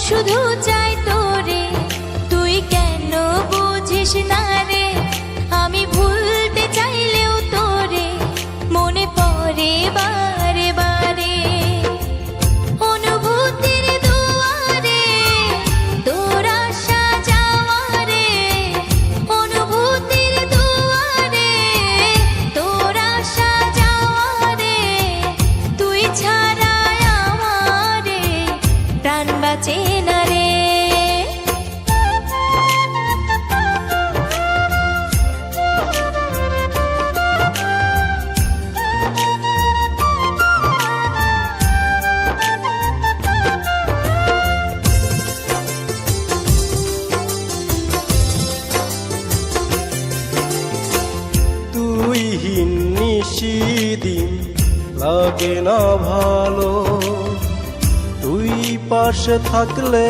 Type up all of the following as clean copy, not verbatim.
শুধু চাই তোরে, তুই কেন বুঝিস না রে? আমি ভুলতে চাইলেও তোরে মনে পড়ে বারে বারে। অনুভূতির দুয়ারে তোর আশা যাওয়ারে, অনুভূতির দুয়ারে তোর আশা যাওয়ারে, তুই ছাড়া আমারে প্রাণ বাঁচে না রে। তুইহীন নিশিদিন লাগে না ভালো, তুই পাশে থাকলে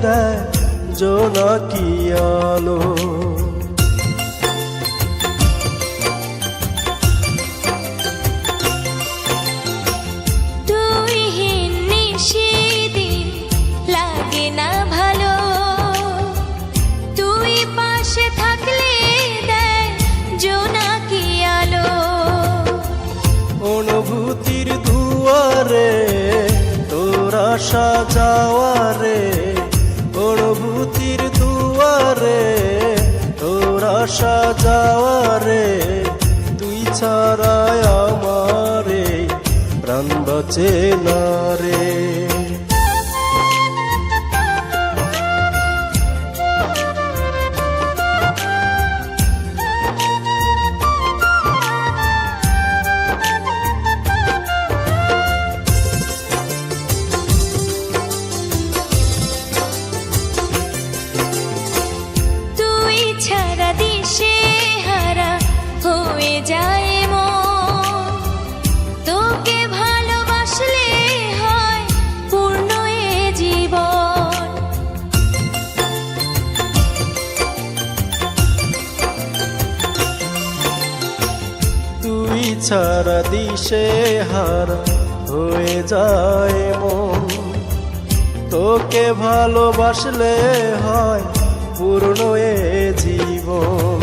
দেয় জোনাকি আলো। তুইহীন নিশিদিন লাগে না ভালো, তুই পাশে থাকলে দেয় জোনাকি আলো। অনুভূতির দুয়ারে তোর আশা যাওয়ারে, অনুভূতির দুয়ারে তোর আশা যাওয়ারে, তুই ছাড়া আমারে প্রাণ বাঁচে না রে। তুই ছাড়া দিশে হারা হয়ে যায় মন, তোকে ভালোবাসলে হয় পূর্ণ এ জীবন। তুই ছাড়া দিশে হারা হয়ে যায় মন, তোকে ভালোবাসলে হয় পূর্ণ এ জীবন।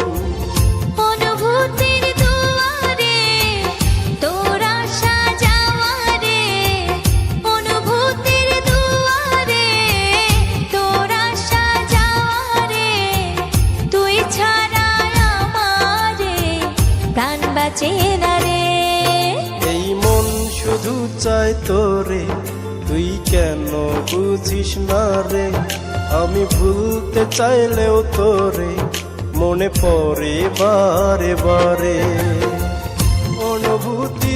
অনুভূতির দুয়ারে তোর আশা যাওয়ারে, অনুভূতির দুয়ারে তোর আশা যাওয়ারে, তুই ছাড়া আমারে প্রাণ বাঁচে না রে। এই মন শুধু চায় তোরে, তুই কেন বুঝিস না রে? আমি ভুলতে চাইলেও তোরে মনে পড়ে বারে বারে। অনুভূতি